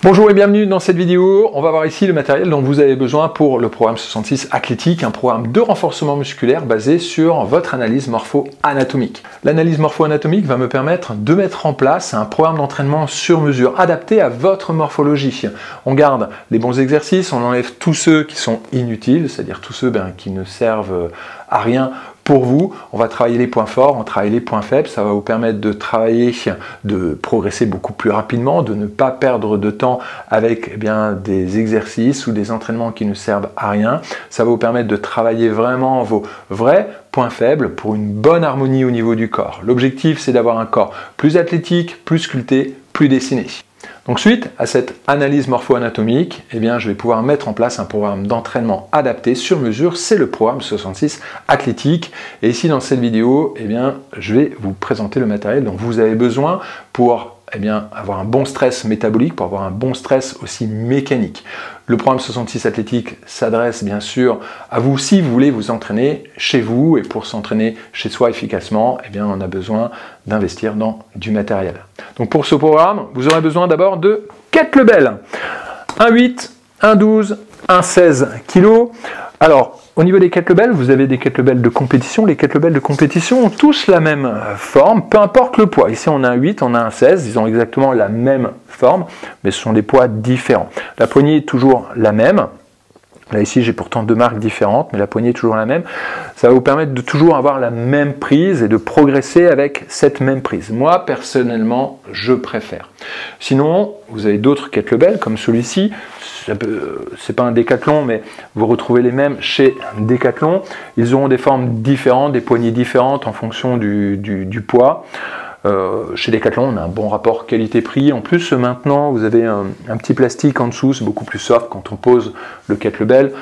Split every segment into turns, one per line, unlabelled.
Bonjour et bienvenue dans cette vidéo. On va voir ici le matériel dont vous avez besoin pour le programme 66 Athlétique, un programme de renforcement musculaire basé sur votre analyse morpho-anatomique. L'analyse morpho-anatomique va me permettre de mettre en place un programme d'entraînement sur mesure, adapté à votre morphologie. On garde les bons exercices, on enlève tous ceux qui sont inutiles, c'est-à-dire tous ceux qui ne servent à rien pour vous. On va travailler les points forts, on travaille les points faibles, ça va vous permettre de travailler, de progresser beaucoup plus rapidement, de ne pas perdre de temps avec des exercices ou des entraînements qui ne servent à rien. Ça va vous permettre de travailler vraiment vos vrais points faibles pour une bonne harmonie au niveau du corps. L'objectif, c'est d'avoir un corps plus athlétique, plus sculpté, plus dessiné. Donc suite à cette analyse morpho-anatomique, je vais pouvoir mettre en place un programme d'entraînement adapté sur mesure, c'est le programme 66 Athlétique. Et ici dans cette vidéo, je vais vous présenter le matériel dont vous avez besoin pour avoir un bon stress métabolique, pour avoir un bon stress aussi mécanique. Le programme 66 Athlétique s'adresse bien sûr à vous si vous voulez vous entraîner chez vous, et pour s'entraîner chez soi efficacement, on a besoin d'investir dans du matériel. Donc pour ce programme, vous aurez besoin d'abord de kettlebell. Un 8, un 12, un 16 kg. Alors, au niveau des kettlebells, vous avez des kettlebells de compétition. Les kettlebells de compétition ont tous la même forme, peu importe le poids. Ici, on a un 8, on a un 16, ils ont exactement la même forme, mais ce sont des poids différents. La poignée est toujours la même. Là, ici, j'ai pourtant deux marques différentes, mais la poignée est toujours la même. Ça va vous permettre de toujours avoir la même prise et de progresser avec cette même prise. Moi, personnellement, je préfère. Sinon, vous avez d'autres kettlebells, comme celui-ci. C'est pas un Décathlon, mais vous retrouvez les mêmes chez Décathlon. Ils auront des formes différentes, des poignées différentes en fonction du poids. Chez Decathlon, on a un bon rapport qualité-prix. En plus, maintenant, vous avez un petit plastique en dessous, c'est beaucoup plus soft quand on pose le kettlebell.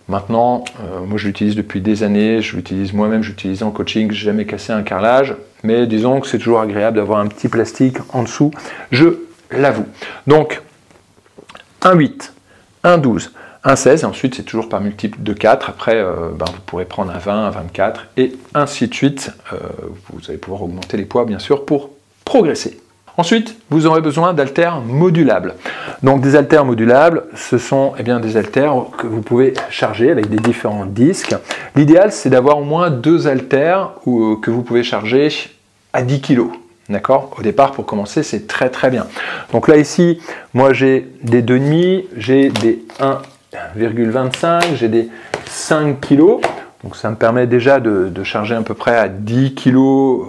Maintenant, moi je l'utilise depuis des années, je l'utilise moi-même, je l'utilise en coaching, j'ai jamais cassé un carrelage, mais disons que c'est toujours agréable d'avoir un petit plastique en dessous, je l'avoue. Donc, un 8, un 12, un 16, et ensuite c'est toujours par multiple de 4, après vous pourrez prendre un 20, un 24, et ainsi de suite. Vous allez pouvoir augmenter les poids bien sûr pour progresser. Ensuite, vous aurez besoin d'haltères modulables. Donc des haltères modulables, ce sont des haltères que vous pouvez charger avec des différents disques. L'idéal, c'est d'avoir au moins deux haltères que vous pouvez charger à 10 kg. D'accord? Au départ, pour commencer, c'est très très bien. Donc là, ici, moi j'ai des 2,5, j'ai des 1,25, j'ai des 5 kg. Donc ça me permet déjà de charger à peu près à 10 kg,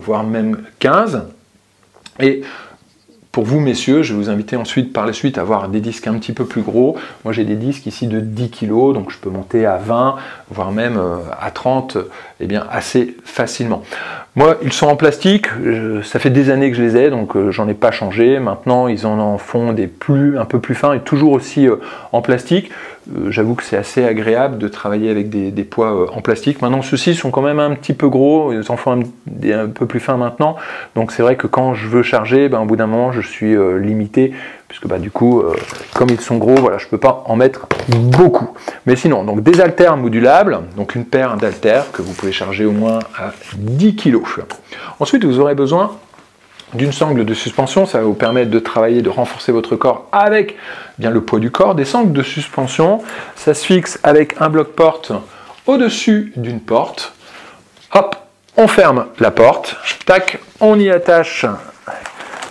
voire même 15. Et pour vous, messieurs, je vais vous inviter ensuite, par la suite, à avoir des disques un petit peu plus gros. Moi, j'ai des disques ici de 10 kg, donc je peux monter à 20, voire même à 30, assez facilement. Moi, ils sont en plastique, ça fait des années que je les ai, donc j'en ai pas changé. Maintenant, ils en font des un peu plus fins et toujours aussi en plastique. J'avoue que c'est assez agréable de travailler avec des poids en plastique. Maintenant, ceux-ci sont quand même un petit peu gros, ils en font un peu plus fins maintenant. Donc c'est vrai que quand je veux charger, au bout d'un moment, je suis limité, puisque du coup, comme ils sont gros, voilà, je ne peux pas en mettre beaucoup. Mais sinon, donc des haltères modulables, donc une paire d'haltères que vous pouvez charger au moins à 10 kg. Ensuite, vous aurez besoin d'une sangle de suspension, ça va vous permettre de travailler, de renforcer votre corps avec le poids du corps. Des sangles de suspension, ça se fixe avec un bloc-porte au-dessus d'une porte. Hop, on ferme la porte, tac, on y attache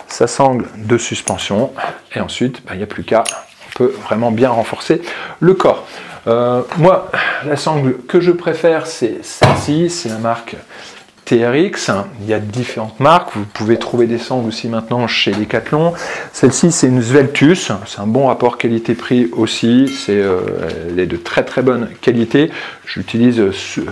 sa sangle de suspension, et ensuite, il n'y a plus qu'à, on peut vraiment bien renforcer le corps. Moi, la sangle que je préfère, c'est celle-ci, c'est la marque TRX. Il y a différentes marques, vous pouvez trouver des sangles aussi maintenant chez Decathlon. Celle-ci, c'est une Sveltus, c'est un bon rapport qualité-prix aussi, elle est de très très bonne qualité. Je l'utilise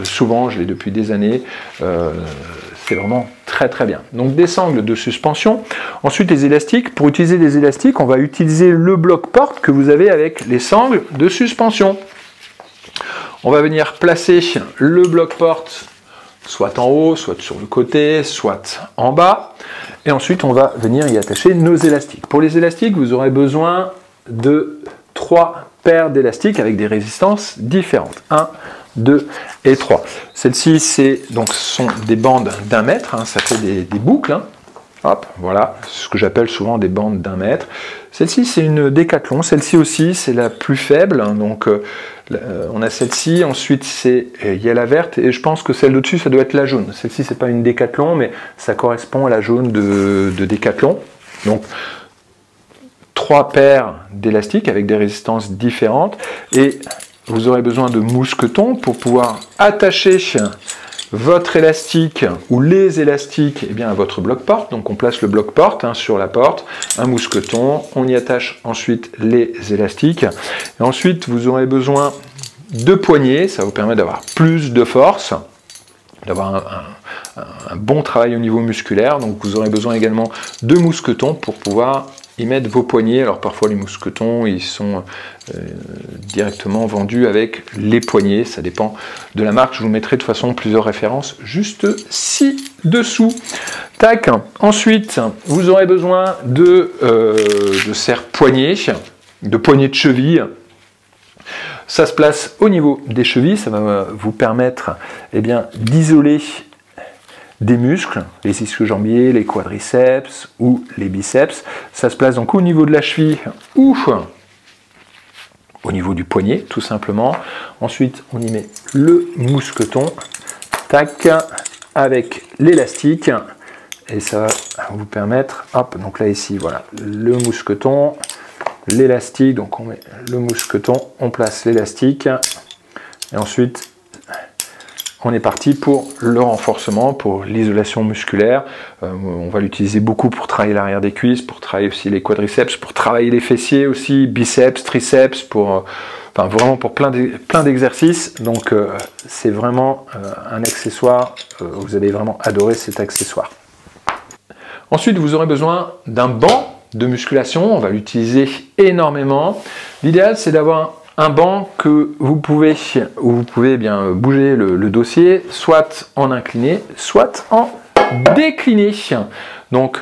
souvent, je l'ai depuis des années, c'est vraiment très très bien. Donc des sangles de suspension. Ensuite les élastiques. Pour utiliser des élastiques, on va utiliser le bloc-porte que vous avez avec les sangles de suspension. On va venir placer le bloc-porte soit en haut, soit sur le côté, soit en bas. Et ensuite, on va venir y attacher nos élastiques. Pour les élastiques, vous aurez besoin de 3 paires d'élastiques avec des résistances différentes. 1, 2 et 3. Celles-ci, ce sont des bandes d'1 mètre, ça fait des boucles. Hop, voilà, ce que j'appelle souvent des bandes d'1 mètre. Celle-ci, c'est une Décathlon. Celle-ci aussi, c'est la plus faible. Donc, on a celle-ci. Ensuite, il y a la verte. Et je pense que celle d'au-dessus, ça doit être la jaune. Celle-ci, c'est pas une Décathlon, mais ça correspond à la jaune de Décathlon. Donc, 3 paires d'élastiques avec des résistances différentes. Et vous aurez besoin de mousquetons pour pouvoir attacher votre élastique ou les élastiques à votre bloc-porte. Donc on place le bloc-porte sur la porte, un mousqueton, on y attache ensuite les élastiques. Et ensuite vous aurez besoin de poignées, ça vous permet d'avoir plus de force, d'avoir un bon travail au niveau musculaire. Donc vous aurez besoin également de mousquetons pour pouvoir y mettre vos poignets. Alors parfois les mousquetons ils sont directement vendus avec les poignets, ça dépend de la marque. Je vous mettrai de toute façon plusieurs références juste ci-dessous. Tac. Ensuite vous aurez besoin de serre-poignets, de poignées de cheville. Ça se place au niveau des chevilles, ça va vous permettre d'isoler des muscles, les ischio-jambiers, les quadriceps ou les biceps. Ça se place donc au niveau de la cheville ou au niveau du poignet, tout simplement. Ensuite, on y met le mousqueton, tac, avec l'élastique, et ça va vous permettre, hop, donc là ici, voilà, le mousqueton, l'élastique, donc on met le mousqueton, on place l'élastique, et ensuite, on est parti pour le renforcement, pour l'isolation musculaire. On va l'utiliser beaucoup pour travailler l'arrière des cuisses, pour travailler aussi les quadriceps, pour travailler les fessiers aussi, biceps, triceps, vraiment pour plein d'exercices. Donc c'est vraiment un accessoire, vous allez vraiment adorer cet accessoire. Ensuite, vous aurez besoin d'un banc de musculation, on va l'utiliser énormément. L'idéal, c'est d'avoir un banc que vous pouvez bouger le dossier, soit en incliné, soit en décliné. Donc,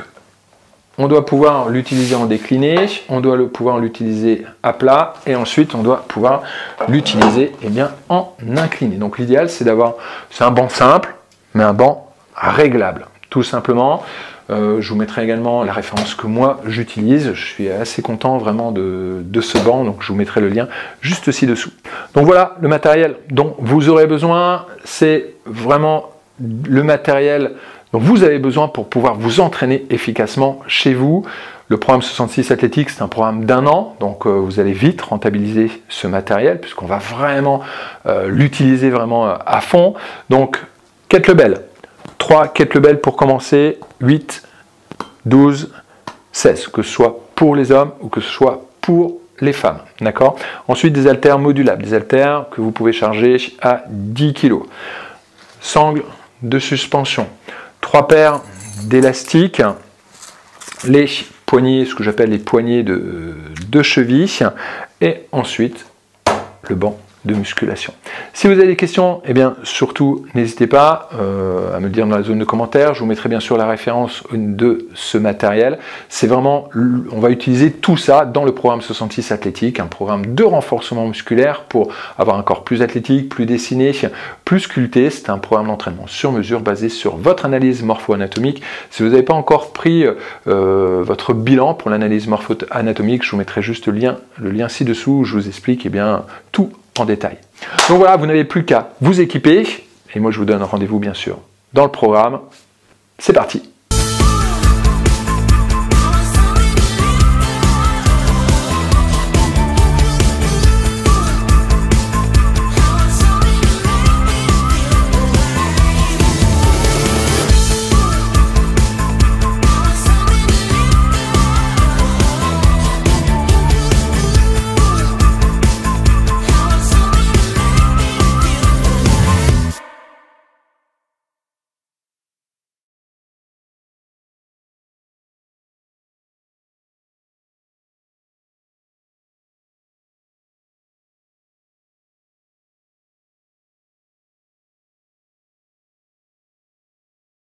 on doit pouvoir l'utiliser en décliné, on doit pouvoir l'utiliser à plat, et ensuite on doit pouvoir l'utiliser en incliné. Donc, l'idéal, c'est un banc simple, mais un banc réglable, tout simplement. Je vous mettrai également la référence que moi j'utilise. Je suis assez content vraiment de ce banc, donc je vous mettrai le lien juste ci-dessous. Donc voilà le matériel dont vous aurez besoin. C'est vraiment le matériel dont vous avez besoin pour pouvoir vous entraîner efficacement chez vous. Le programme 66 Athlétique, c'est un programme d'1 an, donc vous allez vite rentabiliser ce matériel puisqu'on va vraiment l'utiliser vraiment à fond. Donc kettlebell. 3 kettlebells pour commencer, 8, 12, 16, que ce soit pour les hommes ou que ce soit pour les femmes, d'accord? Ensuite, des haltères modulables, des haltères que vous pouvez charger à 10 kg. Sangle de suspension, 3 paires d'élastiques, les poignées, ce que j'appelle les poignées de cheville, et ensuite le banc de musculation. Si vous avez des questions, surtout n'hésitez pas à me le dire dans la zone de commentaires. Je vous mettrai bien sûr la référence de ce matériel. C'est vraiment, on va utiliser tout ça dans le programme 66 Athlétique, un programme de renforcement musculaire pour avoir un corps plus athlétique, plus dessiné, plus sculpté. C'est un programme d'entraînement sur mesure basé sur votre analyse morpho-anatomique. Si vous n'avez pas encore pris votre bilan pour l'analyse morpho-anatomique, je vous mettrai juste le lien ci-dessous où je vous explique tout en détail. Donc voilà, vous n'avez plus qu'à vous équiper, et moi je vous donne rendez-vous bien sûr dans le programme. C'est parti!